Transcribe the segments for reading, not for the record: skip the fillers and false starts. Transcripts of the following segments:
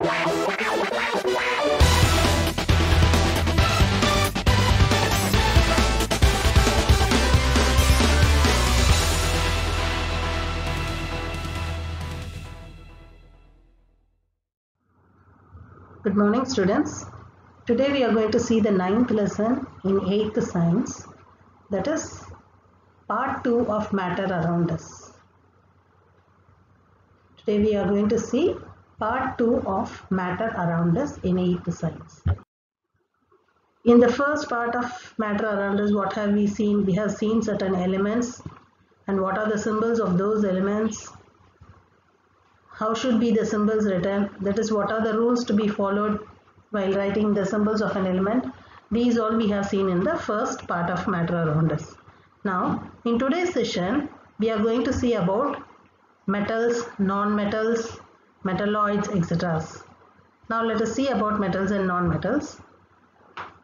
Good morning, students. Today we are going to see the 9th lesson in 8th science, that is part 2 of matter around us. Today we are going to see part 2 of matter around us in 8th science. In the first part of matter around us, what have we seen? We have seen certain elements and what are the symbols of those elements. How should be the symbols written? That is, what are the rules to be followed while writing the symbols of an element? These all we have seen in the first part of matter around us. Now, in today's session, we are going to see about metals, non-metals, metalloids, etc. Now, let us see about metals and non-metals.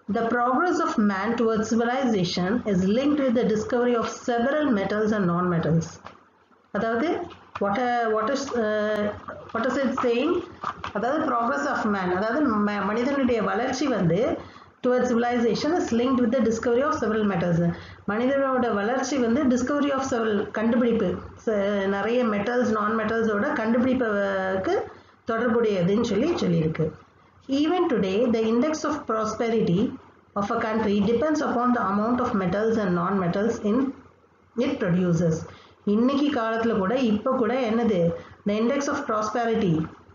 The progress of man towards civilization is linked with the discovery of several metals and non-metals. What is it saying? The progress of man, மனிதனுடைய வளர்ச்சி வந்து towards civilization is linked with the discovery of several metals. மனிதனோட வளர்ச்சி வந்து discovery of several கண்டுபிடிப்பு நிறைய metals non metals ஓட கண்டுபிடிப்புக்கு தொடர்புடையதுன்னு சொல்லியிருக்கு. Even today, the index of prosperity of a country depends upon the amount of metals and non metals in it produces. இன்னைக்கு காலத்துல கூட இப்ப கூட என்னது the index of prosperity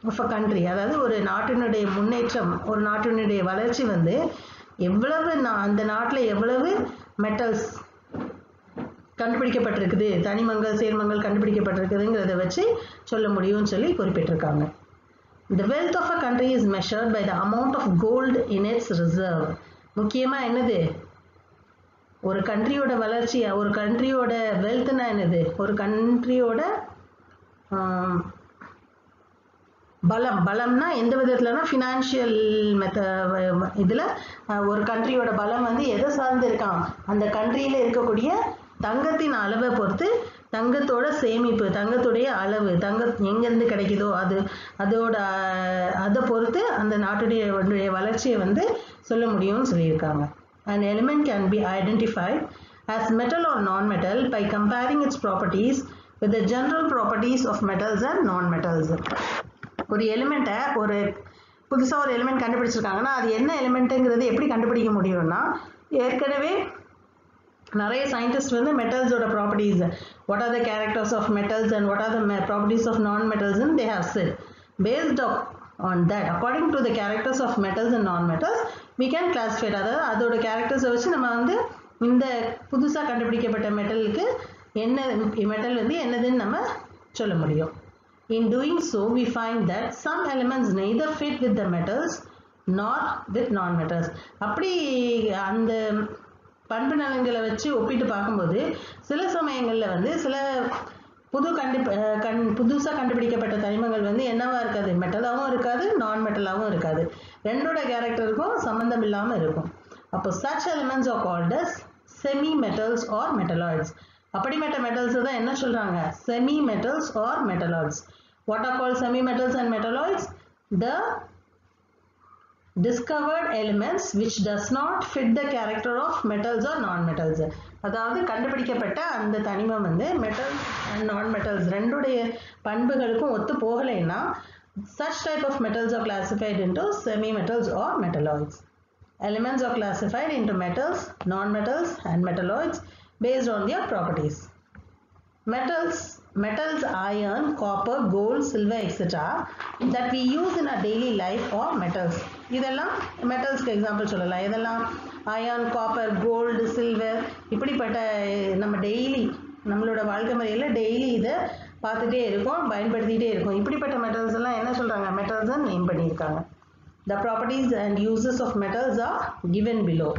of a country, அதாவது ஒரு நாட்டினுடைய முன்னேற்றம், ஒரு நாட்டினுடைய வளர்ச்சி வந்து எவ்வளவு அந்த நாட்டுல எவ்வளவு மெட்டல்ஸ் கண்டுபிடிக்கப்பட்டிருக்குது, தனிமங்கள் சேர்மங்கள் கண்டுபிடிக்கப்பட்டிருக்குதுங்கிறத வச்சு சொல்ல முடியும்னு சொல்லி குறிப்பிட்டிருக்காங்க. The wealth of a country is measured by the amount of gold in its reserve. முக்கியமா என்னது, ஒரு கண்ட்ரியோட வளர்ச்சி, ஒரு கண்ட்ரியோட வெல்த்னா என்னது, ஒரு கண்ட்ரியோட பலம்னா எந்த விதத்துலனா ஃபினான்ஷியல் இதில் ஒரு கண்ட்ரியோட பலம் வந்து எதை சார்ந்து இருக்கான், அந்த கண்ட்ரியில் இருக்கக்கூடிய தங்கத்தின் அளவை பொறுத்து, தங்கத்தோட சேமிப்பு, தங்கத்துடைய அளவு, தங்கம் எங்கேருந்து கிடைக்குதோ அதை பொறுத்து அந்த நாட்டுடைய வளர்ச்சியை வந்து சொல்ல முடியும்னு சொல்லியிருக்காங்க. An element can be identified as metal or non-metal by comparing its properties with the general properties of metals and non-metals. ஒரு எலிமெண்ட்டை புதுசாக ஒரு எலிமெண்ட் கண்டுபிடிச்சிருக்காங்கன்னா அது என்ன எலிமெண்ட்டுங்கிறது எப்படி கண்டுபிடிக்க முடியும்னா, ஏற்கனவே நிறைய சயின்டிஸ்ட் வந்து மெட்டல்ஸோட properties, what are the characters of metals and what are the properties of non-metals and they have said. Based on that, according to the characters of metals and non-metals, we can classify. அதாவது அதோட கேரக்டர்ஸை வச்சு நம்ம வந்து இந்த புதுசாக கண்டுபிடிக்கப்பட்ட மெட்டலுக்கு என்ன metal வந்து என்னதுன்னு நம்ம சொல்ல முடியும். In doing so, we find that some elements neither fit with the metals nor with non-metals. அப்படி அந்த பண்பு நலன்களை வச்சு ஒப்பிட்டு பார்க்கும்போது சில சமயங்களில் வந்து சில புதுசாக கண்டுபிடிக்கப்பட்ட தனிமங்கள் வந்து என்னவா இருக்காது, மெட்டலாகவும் இருக்காது, நான் மெட்டலாகவும் இருக்காது, ரெண்டோட கேரக்டருக்கும் சம்பந்தம் இல்லாமல் இருக்கும். அப்போ such elements are called as semi metals or metalloids. அப்படிப்பட்ட மெட்டல்ஸ் தான் என்ன சொல்றாங்க, semi metals or metalloids. What are called semi metals and metalloids? The discovered elements which does not fit the character of metals or non-metals. அதாவது கண்டுபிடிக்கப்பட்ட அந்த தனிமம் வந்து metals and நான் மெட்டல்ஸ் ரெண்டுடைய பண்புகளுக்கும் ஒத்து போகலைன்னா such type of metals are classified into semi metals or metalloids. Elements are classified into metals, non-metals and metalloids based on their properties. Metals iron, copper, gold, silver, etc. that we use in our daily life or metals. இதெல்லாம் மெட்டல்ஸ்க்கு example சொல்லலாம். இதெல்லாம் iron, copper, gold, silver, இப்படிப்பட்ட நம்ம daily நம்மளோட வாழ்க்கை முறையில் daily இதை பார்த்துட்டே இருக்கோம், பயன்படுத்திகிட்டே இருக்கோம். இப்படிப்பட்ட மெட்டல்ஸ் எல்லாம் என்ன சொல்கிறாங்க, மெட்டல்ஸ் தான் நேம் பண்ணியிருக்காங்க. The properties and uses of metals are given below.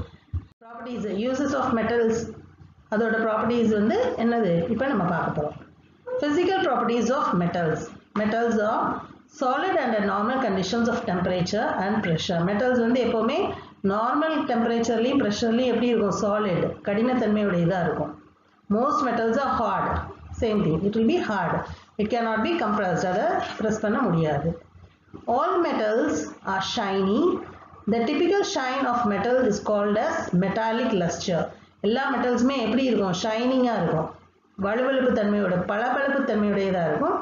Properties, uses of metals, அதோட ப்ராப்பர்ட்டிஸ் வந்து என்னது இப்போ நம்ம பார்க்க போகிறோம். Physical properties of metals. Metals are solid under normal conditions of temperature and pressure. Metals வந்து எப்போவுமே நார்மல் டெம்பரேச்சர்லையும் ப்ரெஷர்லையும் எப்படி இருக்கும், சாலிட், கடினத்தன்மையுடையதாக இருக்கும். Most metals are hard. Same thing, it will be hard. It cannot be compressed. அதை press பண்ண முடியாது. All metals are shiny. The typical shine of metal is called as metallic luster. எல்லா மெட்டல்ஸுமே எப்படி இருக்கும்? ஷைனிங்காக இருக்கும், வலுவழுப்பு தன்மையோட பளபளப்பு தன்மையுடையதாக இருக்கும்.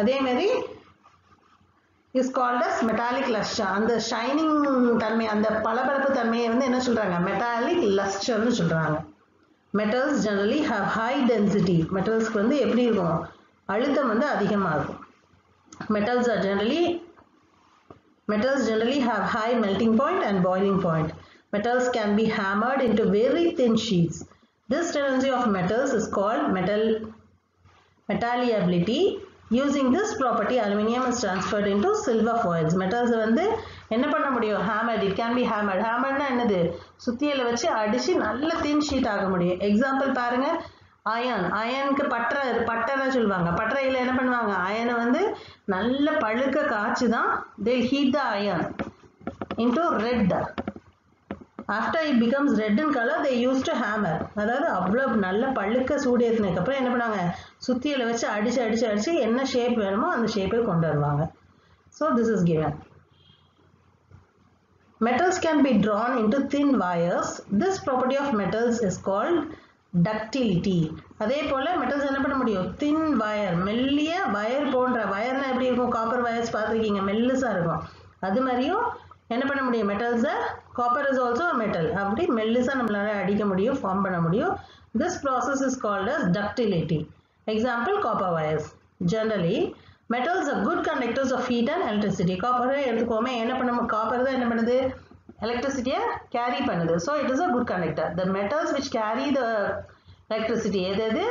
அதே மாதிரி is called as metallic lustre. அந்த ஷைனிங் தன்மை, அந்த பளபளப்பு தன்மையை வந்து என்ன சொல்கிறாங்க? மெட்டாலிக் லஸ்டர்னு சொல்கிறாங்க. Metals generally have high density. மெட்டல்ஸ்க்கு வந்து எப்படி இருக்கும்? அழுத்தம் வந்து அதிகமாக இருக்கும். Metals generally have high melting point and boiling point. Metals can be hammered into very thin sheets. This tendency of metals is called metallability. Using this property, aluminium is transferred into silver foils. Metals வந்து என்ன பண்ண முடியும்? Hammered. It can be hammered. Hammeredனா என்னது? சுத்தியல வச்சு அடிச்சு நல்ல thin sheet ஆக முடியும். எக்ஸாம்பிள் பாருங்க, அயனுக்கு பட்டரை சொல்லுவாங்க. பட்டறையில் என்ன பண்ணுவாங்க? அயனை வந்து நல்ல பழுக்க காய்ச்சி தான் they heat the iron into red. After it becomes red in color, they used to hammer. அதாவது அவ்வளோ நல்ல பழுக்க சூடு ஏற்றினதுக்கு அப்புறம் என்ன பண்ணுவாங்க? சுத்தியில வச்சு அடிச்சு என்ன ஷேப் வேணுமோ அந்த ஷேப்பை கொண்டு வருவாங்க. So this is given. Metals can be drawn into thin wires. This property of metals is called ductility. அதே போல மெட்டல்ஸ் என்ன பண்ண முடியும்? தின் வயர், மெல்லிய வயர் போன்ற, வயர்னா எப்படி இருக்கும்? காப்பர் வயர்ஸ் பார்த்துருக்கீங்க, மெல்லுசா இருக்கும். அது மாதிரியும் என்ன பண்ண முடியும்? மெட்டல்ஸை, காப்பர் இஸ் ஆல்சோ மெட்டல், அப்படி மெல்லுசா நம்மளால அடிக்க முடியும், ஃபார்ம் பண்ண முடியும். This process is called as ductility. Example copper wires. Generally metals are good conductors of heat and electricity. காப்பரை எடுத்துக்கோமே, என்ன பண்ண? காப்பர் தான் என்ன பண்ணுது? எலக்ட்ரிசிட்டியை கேரி பண்ணுது. So it is a good conductor. The metals which carry the electricity, எது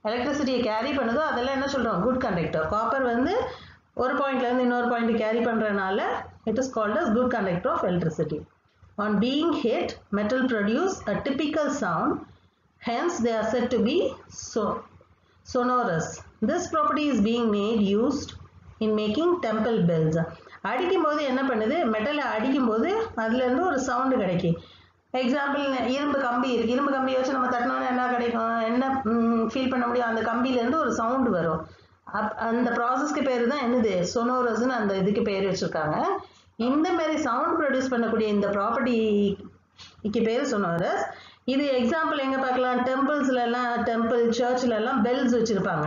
எலக்ட்ரிசிட்டியை கேரி பண்ணுதோ அதெல்லாம் என்ன சொல்கிறோம்? Good conductor. காப்பர் வந்து ஒரு பாயிண்ட்லேருந்து இன்னொரு பாயிண்ட் கேரி பண்ணுறதுனால it is called as good conductor of electricity. On being hit, metal produce a typical sound. Hence they are said to be sonorous. This property is being used in making temple bells. அடிக்கும்போது என்ன பண்ணுது? மெட்டலை அடிக்கும்போது அதுலேருந்து ஒரு sound கிடைக்கும். Example, இரும்பு கம்பி இருக்குது. இரும்பு கம்பியை வச்சு நம்ம தட்டினோன்னா என்ன கிடைக்கும்? என்ன ஃபீல் பண்ண முடியும்? அந்த கம்பியிலேருந்து ஒரு சவுண்டு வரும். அந்த ப்ராசஸ்க்கு பேர் தான் என்னது? சொனோரஸ்ன்னு அந்த இதுக்கு பேர் வச்சுருக்காங்க. இந்த மாதிரி சவுண்ட் ப்ரொடியூஸ் பண்ணக்கூடிய இந்த ப்ராப்பர்ட்டிக்கு பேர் சொனோரஸ். இது எக்ஸாம்பிள் எங்கே பார்க்கலாம்? டெம்பிள்ஸ்லாம், டெம்பிள் சர்ச்லலாம் பெல்ஸ் வச்சுருப்பாங்க.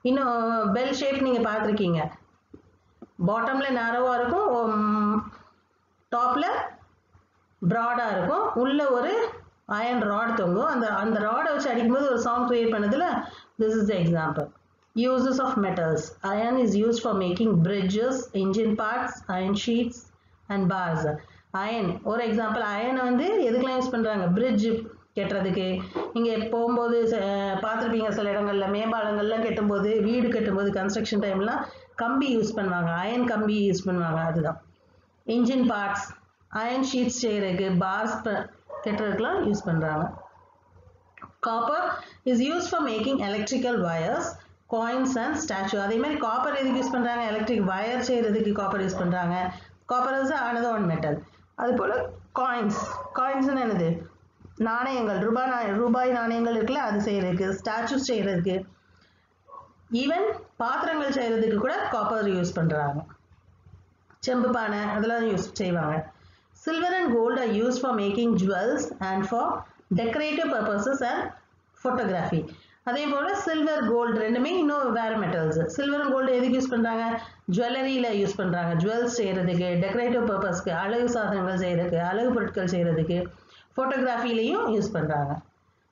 இன்னும் பெல் ஷேப் நீங்கள் பார்த்துருக்கீங்க. பாட்டமில் நேரோவாக இருக்கும், டாப்பில் ப்ராடாக இருக்கும், உள்ளே ஒரு அயன் ராட் தொங்கும். அந்த ராடை வச்சு அடிக்கும்போது ஒரு சவுண்ட் க்ரியேட் பண்ணதில் this is the example. Uses of metals. Iron is used for making bridges, engine parts, iron sheets and bars. Iron ஒரு எக்ஸாம்பிள். அயனை வந்து எதுக்கெல்லாம் யூஸ் பண்ணுறாங்க? பிரிட்ஜ் கட்டுறதுக்கு. இங்கே போகும்போது பார்த்துருப்பீங்க, சில இடங்களில் மேம்பாலங்கள்லாம் கட்டும்போது, வீடு கட்டும்போது, கன்ஸ்ட்ரக்ஷன் டைம்லாம் கம்பி யூஸ் பண்ணுவாங்க, அயன் கம்பி யூஸ் பண்ணுவாங்க. அதுதான் இன்ஜின் பார்ட்ஸ், அயன் ஷீட்ஸ் செய்கிறதுக்கு, பார்ஸ் கட்டுறதுக்கெலாம் யூஸ் பண்ணுறாங்க. Copper is use for making electrical wires, coins and statue. அதே மாதிரி காப்பர் எதுக்கு யூஸ் பண்ணுறாங்க? எலக்ட்ரிக் வயர் செய்கிறதுக்கு காப்பர் யூஸ் பண்ணுறாங்க. Copper is another one metal. அதுபோல் காயின்ஸ்னு என்னது? நாணயங்கள், ரூபாய் நாணயங்கள் இருக்குல்ல, அது செய்கிறதுக்கு, ஸ்டாச்சுஸ் செய்கிறதுக்கு, ஈவன் பாத்திரங்கள் செய்கிறதுக்கு கூட காப்பர் யூஸ் பண்ணுறாங்க. செம்பு பானை அதெல்லாம் யூஸ் செய்வாங்க. Silver and gold are use for making jewels and for decorative purposes and photography. அதே போல் சில்வர் கோல்டு ரெண்டுமே இன்னும் வேறு மெட்டல்ஸ். சில்வர் அண்ட் கோல்டு எதுக்கு யூஸ் பண்ணுறாங்க? ஜுவல்லரியில் யூஸ் பண்ணுறாங்க, ஜுவல்ஸ் செய்கிறதுக்கு, டெக்கரேட்டிவ் பர்பஸ்க்கு, அழகு சாதனங்கள் செய்கிறதுக்கு, அழகு பொருட்கள் செய்கிறதுக்கு, ஃபோட்டோகிராஃபிலையும் யூஸ் பண்ணுறாங்க.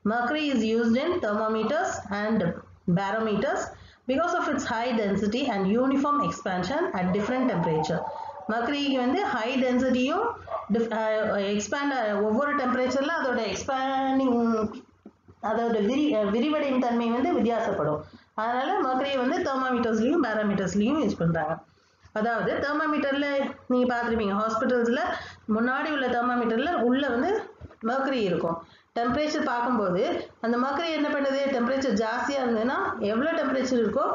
Mercury is used in thermometers and barometers because of its high density and uniform expansion at different temperature. Mercuryக்கு வந்து ஹை டென்சிட்டியும் எக்ஸ்பேண்ட் ஒவ்வொரு டெம்பரேச்சரில் அதோட எக்ஸ்பேண்டிங், அதோட விரிவடையும் தன்மை வந்து வித்தியாசப்படும். அதனால் மர்க்கரியை வந்து தெர்மாமீட்டர்ஸ்லையும் பேராமீட்டர்ஸ்லையும் யூஸ் பண்ணுறாங்க. அதாவது தெர்மாமீட்டரில் நீங்கள் பார்த்துருப்பீங்க, ஹாஸ்பிட்டல்ஸில் முன்னாடி உள்ள தெர்மாமீட்டரில் உள்ளே வந்து மர்க்கரி இருக்கும். டெம்பரேச்சர் பார்க்கும்போது அந்த மர்க்கரி என்ன பண்ணுது? டெம்பரேச்சர் ஜாஸ்தியாக இருந்ததுன்னா எவ்வளோ டெம்பரேச்சர் இருக்கோ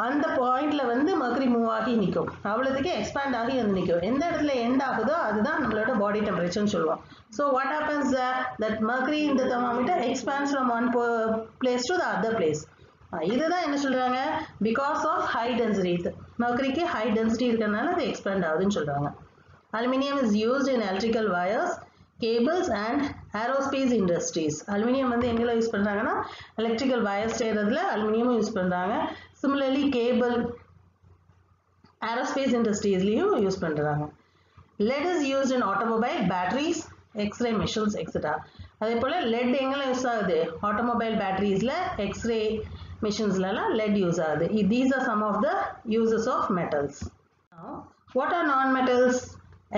அந்த பாயிண்டில் வந்து மர்க்கரி மூவ் ஆகி நிற்கும், அவ்வளோத்துக்கு எக்ஸ்பேண்ட் ஆகி வந்து நிற்கும். எந்த இடத்துல எண்ட் ஆகுதோ அதுதான் நம்மளோட பாடி டெம்பரேச்சர்னு சொல்லுவோம். So what happens that mercury இந்த thermometer expands from one place to the other place. இதுதான் என்ன சொல்கிறாங்க? Because of high density. mercury high density இருக்கறனால அது expand ஆகுதுன்னு சொல்றாங்க. Aluminium is used in electrical wires, cables and aerospace industries. Aluminium வந்து எங்கல use பண்றாங்கன்னா electrical wires செய்யறதுல aluminium யூஸ் பண்றாங்க. Similarly cable, aerospace industries-லயும் யூஸ் பண்றாங்க. Lead is used in automobile, batteries, X-ray machines, etc. அதே போல lead எங்கல யூஸ் ஆகுது automobile batteriesல X-ray machines-லலாம் lead use ஆகுது. These are some of the uses of metals. Now, what are non-metals?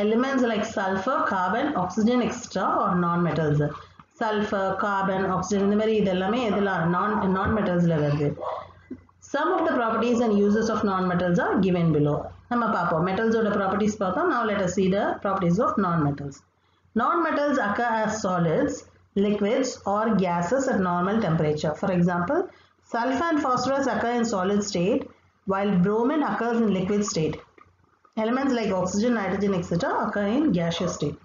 Elements like sulfur, carbon, oxygen, etc. are non-metals. Sulfur, carbon, oxygen இந்த மாதிரி இதெல்லாமே எதெல்லாம் non-metals-ல வருது. Some of the properties and uses of non-metals are given below. நம்ம பார்ப்போம் metals-ஓட properties பார்த்தோம். Now let us see the properties of non-metals. Non-metals occur as solids, liquids or gases at normal temperature. For example, sulfur and phosphorus occur in solid state while bromine occurs in liquid state. Elements like oxygen, nitrogen, etc. occur in gaseous state.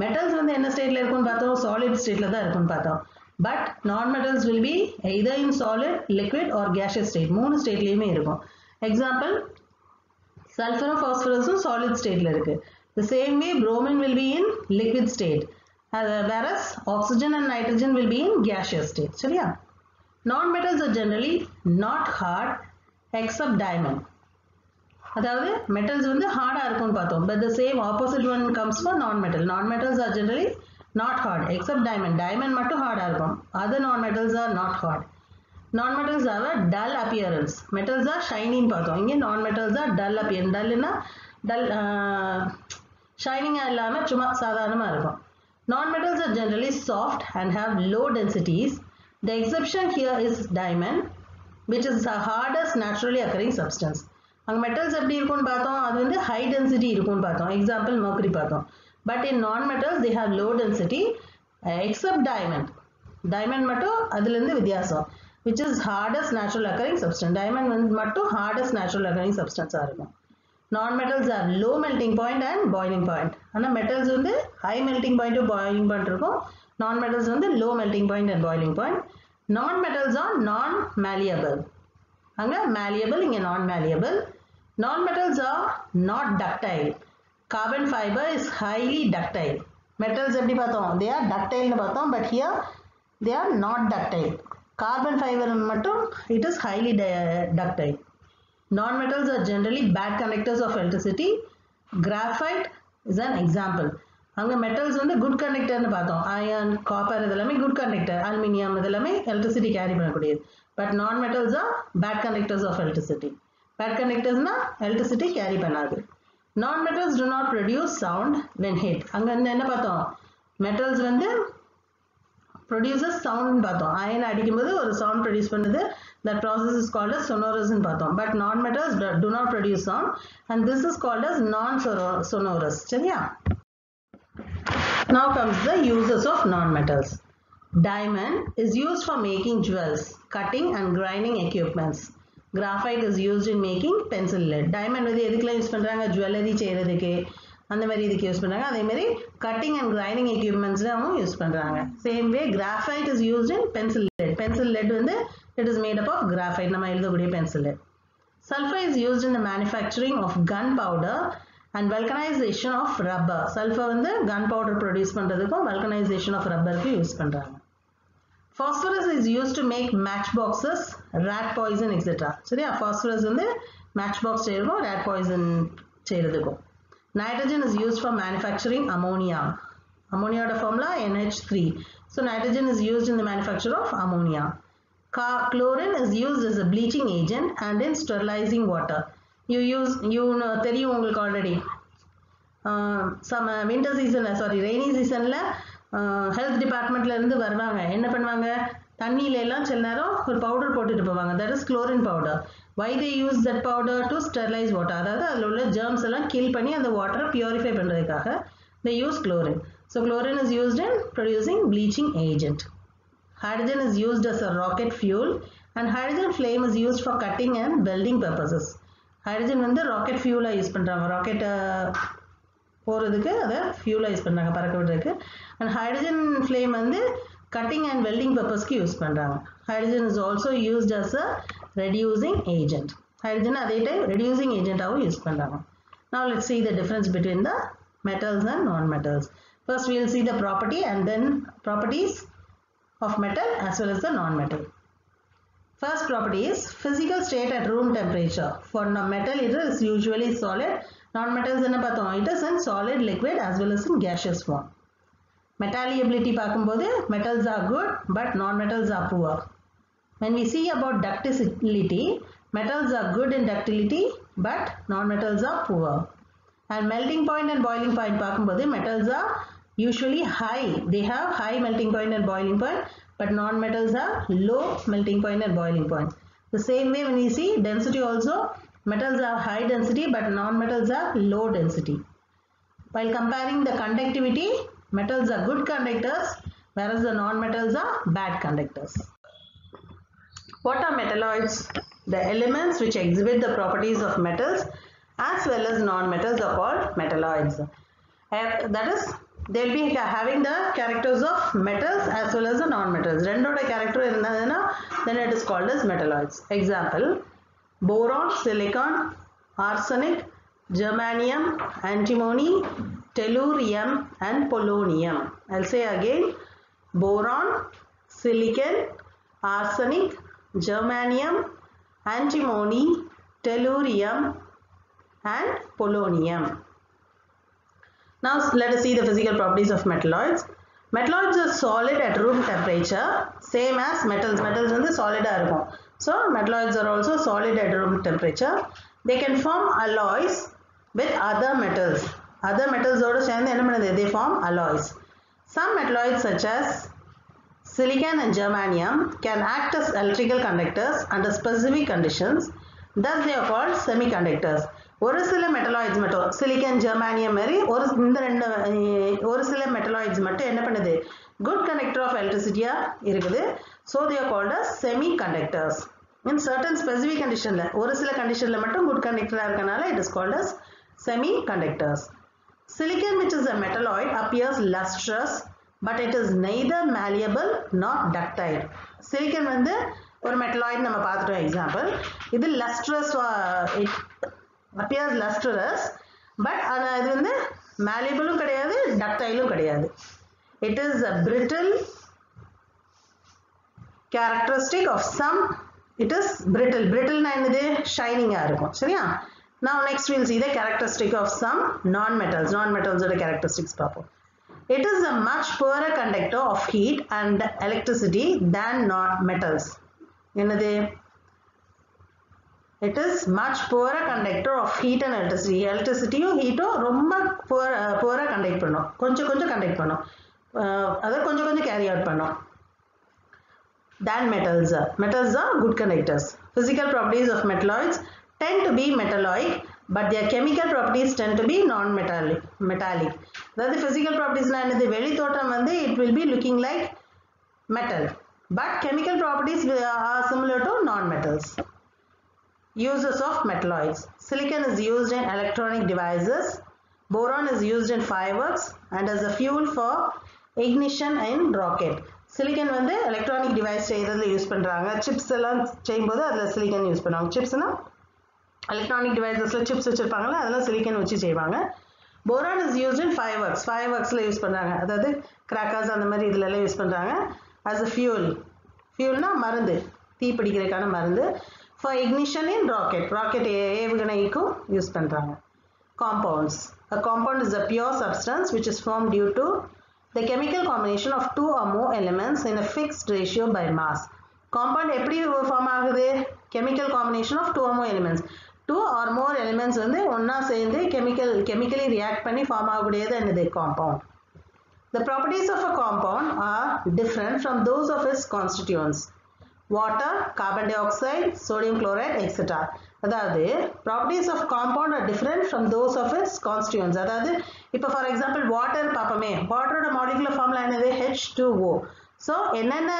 Metals வந்து என்ன ஸ்டேட்ல இருக்கும்னு பார்த்தோம் solid stateல தான் இருக்கும்னு பார்த்தோம். But non-metals will be either in solid, liquid or gaseous state. மூணு ஸ்டேட்லயுமே இருக்கும். Example, sulfur and phosphorus solid stateல இருக்கு. The same way bromine will be in liquid state, whereas oxygen and nitrogen will be in gaseous state. சரியா? Non-metals are generally not hard except diamond. அதாவது metals வந்து ஹார்டா இருக்கும்னு பார்த்தோம். But the same opposite one comes for non-metal. Non-metals are generally not hard except diamond. Diamond மட்டும் ஹார்டா இருக்கும். Other non-metals are not hard. Non-metals have a dull appearance. Metals are shiny ன்னு பார்த்தோம். இங்க non-metals are dull appearance. Dullனா dull shining இல்லாம சும்மா சாதாரணமா இருக்கும். Non-metals are generally soft and have low densities. The exception here is diamond, which is the hardest naturally occurring substance. அங்க metals எப்படி இருக்கும்னு பார்த்தோம் அது வந்து high density இருக்கும்னு பார்த்தோம். Example mercury பார்த்தோம். But in non-metals they have low density except diamond. Diamond மட்டும் அதுல இருந்து வித்தியாசம். Which is hardest natural occurring substance. Diamond மட்டும் hardest natural occurring substance ஆ இருக்கும். Non-metals have low melting point and boiling point. ஆனா metals வந்து high melting point to boiling point இருக்கும். Non-metals வந்து low melting point and boiling point. Non-metals are non-malleable. அங்க malleable, இங்க non-malleable. Non-metals are not ductile. Carbon fiber is highly ductile. Metals எப்படி பார்த்தோம்? They are ductile னு பார்த்தோம். But here they are not ductile. Carbon fiber மட்டும் it is highly ductile. Non-metals are generally bad conductors of electricity. Graphite is an example. அங்க metals வந்து good conductor னு பார்த்தோம். Iron, copper இதெல்லாமே good conductor. Aluminium இதெல்லாமே electricity carry பண்ணக்கூடியது. But non-metals are bad conductors of electricity. Bad conductors னா electricity carry பண்ணாது. Non-metals do not produce sound when hit. அங்க என்ன பார்த்தோம்? Metals வந்து produces sound பார்த்தோம். Iron அடிக்கும்போது ஒரு sound produce பண்ணுது. That process is called as sonorous னு பார்த்தோம். But non-metals do not produce sound and this is called as non-sonorous. சரியா? Now comes the uses of non-metals. Diamond is used for making jewels, cutting and grinding equipments. Graphite is used in making pencil lead. Diamond வந்து எதுக்குலாம் use பண்றாங்க? Jewellery செய்யறதுக்கு அந்த மாதிரி இதுக்கு use பண்றாங்க. அதே மாதிரி cutting and grinding equipmentsலயும் யூஸ் பண்றாங்க. Same way graphite is used in pencil lead. Pencil lead வந்து it is made up of graphite. நம்ம எழுதக்கூடிய pencil lead. Sulfur is used in the manufacturing of gunpowder and vulcanization of rubber. Sulfur வந்து gunpowder produce பண்றதுக்கும் vulcanization of rubberக்கு use பண்றாங்க. Phosphorus is used to make matchboxes, rat poison, etc. சரியா? Phosphorus வந்து matchbox செய்யறதுக்கும் rat poison செய்யறதுக்கும். Nitrogen is used for manufacturing ammonia. Ammonia formula NH3. So nitrogen is used in the manufacture of ammonia. Chlorine is used as a bleaching agent and in sterilizing water. தெரியும் உங்களுக்கு already. Some winter season, sorry, rainy seasonல health departmentல இருந்து வருவாங்க. என்ன பண்ணுவாங்க? தண்ணியில எல்லாம் சில நேரம் ஒரு பவுடர் போட்டுட்டு போவாங்க. That is chlorine powder. Why they use that powder? To sterilize water. அதாவது அதில் உள்ள germs எல்லாம் kill பண்ணி அந்த water purify பண்றதுக்காக they use chlorine. So chlorine is used in producing bleaching agent. Hydrogen is used as a rocket fuel and hydrogen flame is used for cutting and welding purposes. Hydrogen வந்து rocket fuel-ஆ use பண்றாங்க. Rocket போறதுக்கு அத fuel-ஆ use பண்றாங்க பறக்க விடுறதுக்கு. And hydrogen flame வந்து cutting and welding purpose க்கு use பண்றாங்க. Hydrogen is also used as a reducing agent. hydrogen அதே டைம் reducing agent ஆவும் யூஸ் பண்றாங்க. Now let's see the difference between the metals and non-metals. First we will see the property and then properties of metal as well as the non-metal. First property is physical state at room temperature. For metal it is usually solid. Non-metals என்ன பார்த்தோம்? It is in solid, liquid as well as in gaseous form. Metallability பார்க்கும்போது metals are good but non-metals are poor. When we see about ductility, metals are good in ductility but non-metals are poor. And melting point and boiling point பார்க்கும்போது metals are usually high. They have high melting point and boiling point, but non-metals are low melting point and boiling point. The same way when we see density also, metals are high density but non-metals are low density. While comparing the conductivity, metals are good conductors whereas the non-metals are bad conductors. What are metalloids? The elements which exhibit the properties of metals as well as non-metals are called metalloids. That is, they will be having the characters of metals as well as the non-metals. Rendoda character irundadana, then it is called as metalloids. Example: boron, silicon, arsenic, germanium, antimony, tellurium and polonium. I'll say again: boron, silicon, arsenic, germanium, antimony, tellurium and polonium. Now let us see the physical properties of metalloids. Metalloids are solid at room temperature, same as metals. Metals வந்து solid ஆ இருக்கும். So metalloids are also solid at room temperature. They can form alloys with other metals. Other metals ஓட சேர்ந்து என்ன பண்ணுது? They form alloys. Some metalloids such as silicon and germanium can act as electrical conductors under specific conditions. Thus they are called semiconductors. ஒரு சில metalloids மட்டும் silicon ஜெர்மானியம் மாதிரி ஒரு சில மெட்டலாய்ட்ஸ் மட்டும் என்ன பண்ணுது? குட் கண்டக்டர் ஆஃப் எலக்ட்ரிசிட்டியா இருக்குது. So they are called as semi conductors. In certain specific கண்டிஷன்ல ஒரு சில கண்டிஷன்ல மட்டும் குட் கண்டக்டரா இருக்கனால it is called as semi conductors. Silicon, which is a metalloid, appears lustrous but it is neither malleable nor ductile. Silicon வந்து ஒரு metalloid நம்ம பார்த்துட்டோம் எக்ஸாம்பிள். இது lustrous, it appears lustrous but இது வந்து malleableம் கிடையாது ductileம் கிடையாது. It is a brittle characteristic of some. It is brittle. Brittle na என்னது? ஷைனிங்கா இருக்கும். சரியா? Now next we will see the characteristic of some non-metals. Non-metals oda characteristics paapom. It is a much poorer conductor of heat and electricity than non-metals. என்னது? It is much poorer conductor of heat and electricity. Electricity heat ரொம்ப poorer conduct பண்ணும். கொஞ்சம் conduct பண்ணும். அத கொஞ்சம் carry out பண்ணும். Than metals. Metals are good conductors. Physical properties of metalloids tend to be metalloic, but their chemical properties tend to be non-metallic. That the physical properties na enadhu veli thottam vandu it will be looking like metal, but chemical properties are similar to non-metals. Uses of metalloids: silicon is used in electronic devices, boron is used in fireworks and as a fuel for ignition in rocket. Silicon வந்து electronic device செய்யறதுல use பண்றாங்க. chips எல்லாம் செய்யும்போது அதுல silicon use பண்ணுவாங்க. chipsனா electronic devicesல chips வச்சிருப்பாங்கல அதெல்லாம் silicon வச்சு செய்வாங்க. boron is used in fireworks. fireworksல யூஸ் பண்றாங்க. அதாவது crackers அந்த மாதிரி இதுல எல்லாம் யூஸ் பண்றாங்க. as a fuel. fuelனா மருந்து, தீ பிடிக்கிறதுக்கான மருந்து. for ignition in rocket. rocket ஏவுகணைக்கும் யூஸ் பண்றாங்க. compounds. A compound is a pure substance which is formed due to the chemical combination of two or more elements in a fixed ratio by mass. Compound எப்படி form ஆகுது? Chemical combination of two or more elements. Two or more elements வந்து ஒண்ணா சேர்ந்து chemically react பண்ணி form ஆகக்கூடியது என்னது? Compound. The properties of a compound are different from those of its constituents. Water, carbon dioxide, sodium chloride, etc. அதாவது properties of compound are different from those of its constituents. அதாவது இப்போ for example water பாப்போமே, வாட்டரோட molecular formula என்னது? H2O. So என்னென்ன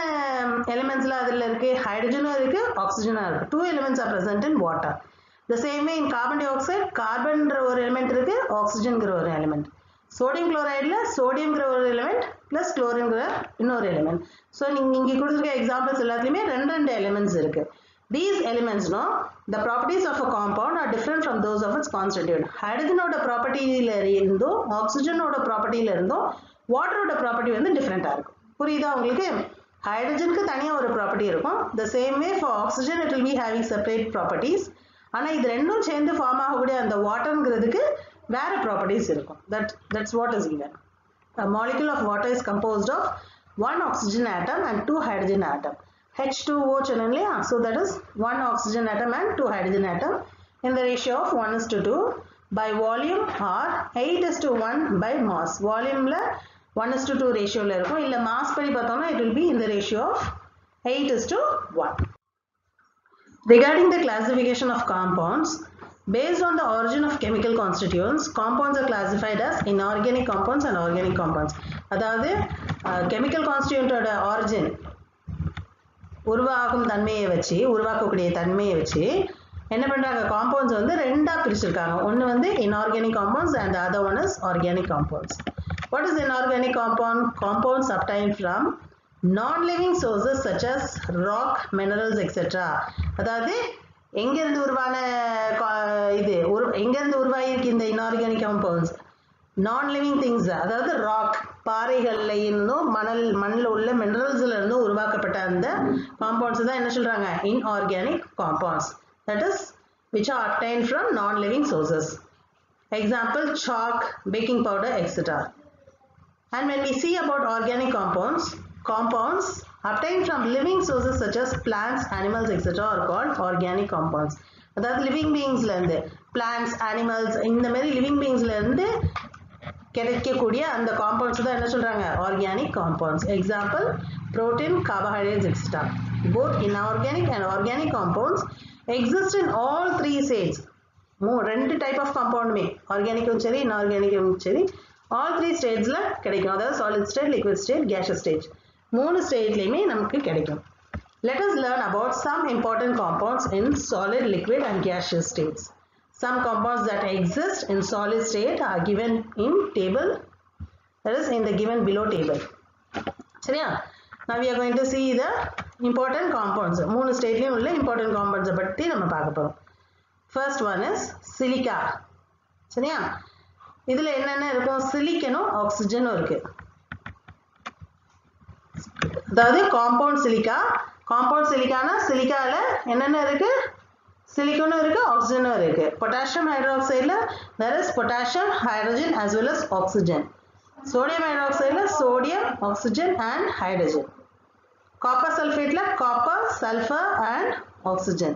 elementsல அதில் இருக்கு? ஹைட்ரஜனும் இருக்கு, ஆக்சிஜனும் இருக்கு. Two elements are present in water. The same way in carbon dioxide, கார்பன்ன்ற ஒரு element இருக்கு, ஆக்சிஜன்ங்கிற ஒரு element. சோடியம் குளோரைடில் சோடியம்ங்கிற ஒரு எலிமெண்ட் ப்ளஸ் குளோரின்கிற இன்னொரு எலிமெண்ட். ஸோ நீங்கள் இங்கே கொடுத்துருக்க எக்ஸாம்பிள்ஸ் எல்லாத்துலேயுமே ரெண்டு எலிமெண்ட்ஸ் இருக்குது. These elements, no, the properties of a compound are different from those of its constituent. Hydrogen oda property la irundho, oxygen oda property la irundho, water oda property வந்து different ஆ இருக்கும். புரியுதா உங்களுக்கு? ஹைட்ரஜனுக்கு தனியா ஒரு property இருக்கும். The same way for oxygen it will be having separate properties. ஆனா இது ரெண்டும் சேர்ந்து ஃபார்ம் ஆகக்கூடிய அந்த வாட்டர்ங்கிறதுக்கு வேற ப்ராப்பர்ட்டிஸ் இருக்கும். That's what is given. A molecule of water is composed of one oxygen atom and two hydrogen atom. H2O channel, so that is one oxygen atom and two hydrogen atom in the ratio of 1:2 by volume or 8:1 by mass. Volume la 1:2 ratio la irukum, illa mass padi pathona it will be in the ratio of 8:1. Regarding the classification of compounds, based on the origin of chemical constituents, compounds are classified as inorganic compounds and organic compounds. அதாவது chemical constituent oda origin உருவாக்கும் தன்மையை வச்சு உருவாக்கக்கூடிய தன்மையை வச்சு என்ன பண்றாங்க compounds வந்து ரெண்டா பிரிச்சிருக்காங்க ஒன்னு வந்து inorganic compounds and the other one is organic compounds. What is inorganic compound? Compounds obtained from non-living sources such as rock, minerals, etc. அதாவது எங்க இருந்து உருவான இது எங்க இருந்து உருவாயிருக்கு இந்த inorganic compounds? Non-living things, அதாவது rock, பாறைகள்ல இருந்தும் மண்ணில் உள்ள மினரல்ஸ்ல இருந்தும் உருவாக்கப்பட்ட அந்த காம்பவுண்ட்ஸ் தான் என்ன சொல்றாங்க inorganic compounds, that is which are obtained from non-living sources. Example, chalk, baking powder, etc. And when we see about organic compounds obtained from living sources such as plants, animals, etc. are called organic compounds. அதாவது living beings ல இருந்து plants, animals இந்த மாதிரி living beings ல இருந்து கிடைக்கக்கூடிய அந்த compounds தான் என்ன சொல்றாங்க organic compounds. Example, protein, carbohydrates, etc. Both inorganic and organic compounds exist in all three states. ரெண்டு டைப் ஆஃப் காம்பவுண்டுமே ஆர்கானிக்கும் சரி இன்ஆர்கானிக்கும் சரி all three ஸ்டேட்ஸ்ல கிடைக்கும். அதாவது solid state, liquid state, gaseous state மூணு ஸ்டேட்லயுமே நமக்கு கிடைக்கும். Let us learn about some important compounds in solid, liquid and gaseous states. Some compounds that exist in solid state are given in table, that is in the given below table. சரியா? Now we are going to see the important compounds. மூணு ஸ்டேட்லயும் உள்ள important compounds பத்தி நம்ம பார்க்க போறோம். First one is silica. சரியா? இதுல என்னென்ன இருக்கும்? சிலிக்கனும் ஆக்சிஜனும் இருக்கு. அதாவது காம்பவுண்ட் சிலிக்கானா சிலிக்கால என்னென்ன இருக்கு? சிலிக்கனும் இருக்கு, ஆக்சிஜனும் இருக்கு. பொட்டாசியம் ஹைட்ராக்சைடுல there is potassium, hydrogen as well as oxygen. Sodium hydroxide sodium, oxygen and hydrogen. Copper sulfate la copper, sulfur and oxygen.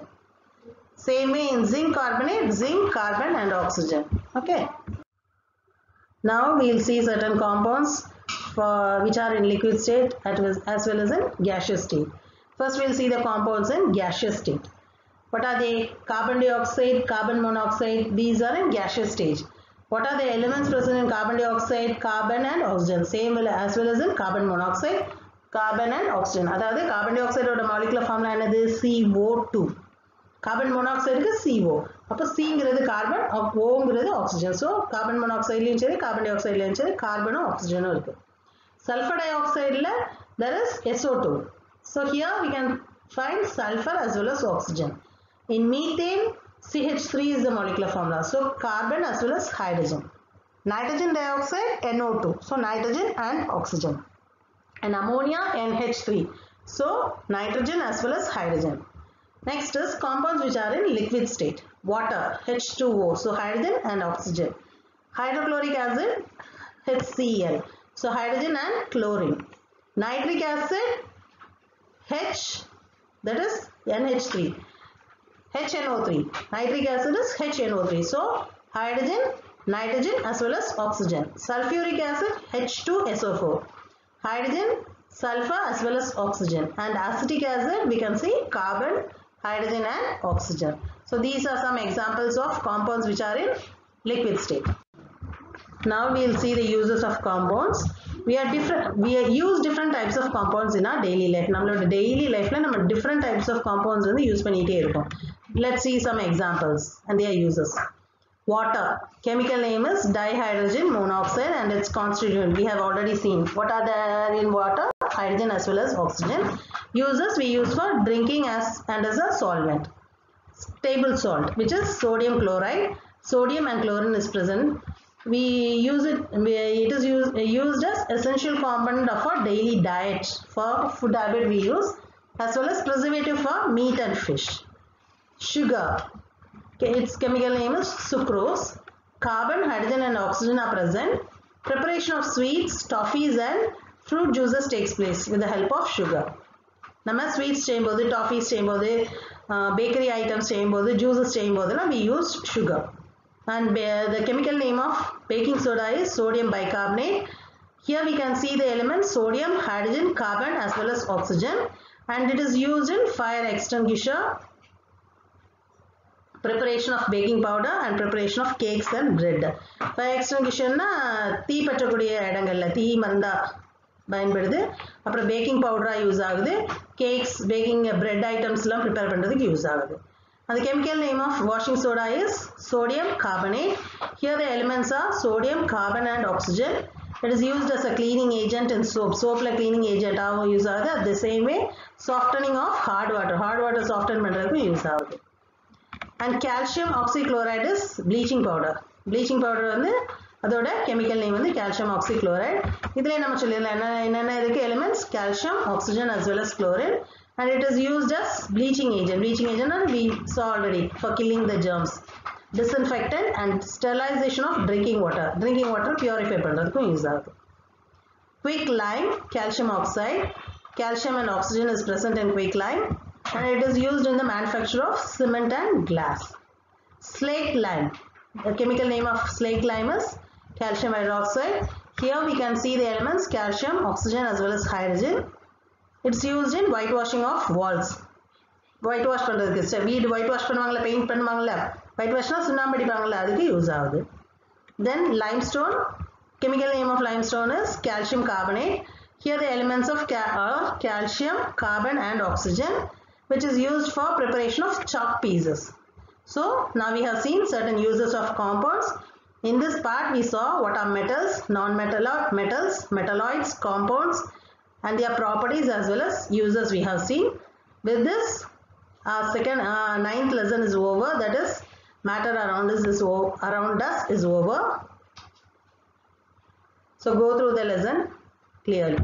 Same way in zinc carbonate, zinc, carbon and oxygen. Okay. Now we will see certain compounds which are in liquid state as well as in gaseous state. First we will see the compounds in gaseous state. What are they? Carbon dioxide, carbon monoxide, these are in gaseous stage. What are the elements present in carbon dioxide? Carbon and oxygen. Same as well as in carbon monoxide, carbon and oxygen. அதாவது carbon dioxide ஓட molecular formula என்னது? CO2. Carbon monoxide க்கு CO. அப்போ Cங்கிறது carbon, Oங்கிறது oxygen. So carbon மோனாக்சைட்லையும் சரி carbon tie ஆக்சைட்லையும் சரி கார்பனும் ஆக்சிஜனும் இருக்கு. Sulfur dioxide there is SO2. So here we can find sulfur as well as oxygen. In methane, CH3 is the molecular formula. So carbon as well as hydrogen. Nitrogen dioxide, NO2. So nitrogen and oxygen. And ammonia, NH3. So nitrogen as well as hydrogen. Next is compounds which are in liquid state. Water, H2O. So hydrogen and oxygen. Hydrochloric acid, HCl. So hydrogen and chlorine. Nitric acid, H, that is NH3. HNO3. Nitric acid is HNO3. So hydrogen, nitrogen as well as oxygen. Sulfuric acid, H2SO4. Hydrogen, sulfur as well as oxygen. And acetic acid, we can see carbon, hydrogen and oxygen. So these are some examples of compounds which are in liquid state. Now we will see the uses of compounds. We use different types of compounds in our daily life. நம்மளோட daily lifeல நம்ம different types of compounds வந்து use பண்ணிட்டே இருக்கோம். Let's see some examples and their uses. Water. Chemical name is dihydrogen monoxide and its constituent we have already seen. What are there in water? Hydrogen as well as oxygen. Uses we use for drinking as a solvent. Table salt, which is sodium chloride. Sodium and chlorine is present. We use it. It is used as essential component of our daily diet. For food habit we use, as well as preservative for meat and fish. Sugar. Okay, its chemical name is sucrose. Carbon, hydrogen and oxygen are present. Preparation of sweets, toffees and fruit juices takes place with the help of sugar. நம்ம sweets செய்யும்போது, toffees செய்யும்போது, bakery items செய்யும்போது, juices செய்யும்போதெல்லாம் we use sugar. And the chemical name of baking soda is sodium bicarbonate. Here we can see the elements sodium, hydrogen, carbon as well as oxygen, and it is used in fire extinguisher, preparation of baking powder and preparation of cakes and bread. Fire extinguisher na தீ பற்றக்கூடிய இடங்கள்ல தீ மருந்தா பயன்படுது. அப்புறம் packing பவுடரா use ஆகுது. Cakes, packing bread ஐட்டம்ஸ்லாம் prepare பண்ணுறதுக்கு use ஆகுது. And the chemical name of washing soda is sodium carbonate. Here the elements are sodium, carbon and oxygen. It is used as a cleaning agent in soap. Soap la cleaning agent ஆகவும் use ஆகுது. At the same way softening of hard water. Hard water soften பண்ணுறதுக்கும் use ஆகுது. And calcium oxychloride is bleaching powder. Bleaching powder வந்து அதோட chemical name வந்து calcium oxychloride. இதிலே நம்ம சொல்லிடலாம் என்னென்ன இருக்கு elements calcium, oxygen as well as chlorine, and it is used as bleaching agent. Bleaching agent we saw already for killing the germs. Disinfectant and sterilization of drinking water. Drinking water purify பண்றதுக்கும் use ஆகுது. Quick lime, calcium oxide. Calcium and oxygen is present in quick lime, and it is used in the manufacture of cement and glass. Slaked lime. The chemical name of slaked lime is calcium hydroxide. Here we can see the elements calcium, oxygen as well as hydrogen. It's used in whitewashing of walls. Whitewash பண்றதுக்கு வீடு whitewash பண்ணுவாங்கல, paint பண்ணுவாங்கல, whitewashனா சுண்ணாம்பு அடிப்பாங்கல, அதுக்கு use ஆகுது. Then limestone. Chemical name of limestone is calcium carbonate. Here the elements of calcium, carbon and oxygen, which is used for preparation of chalk pieces. So now we have seen certain uses of compounds. In this part we saw what are metals, non-metals, metalloids, compounds and their properties as well as uses we have seen. With this our ninth lesson is over, that is matter around us is over. So go through the lesson clearly.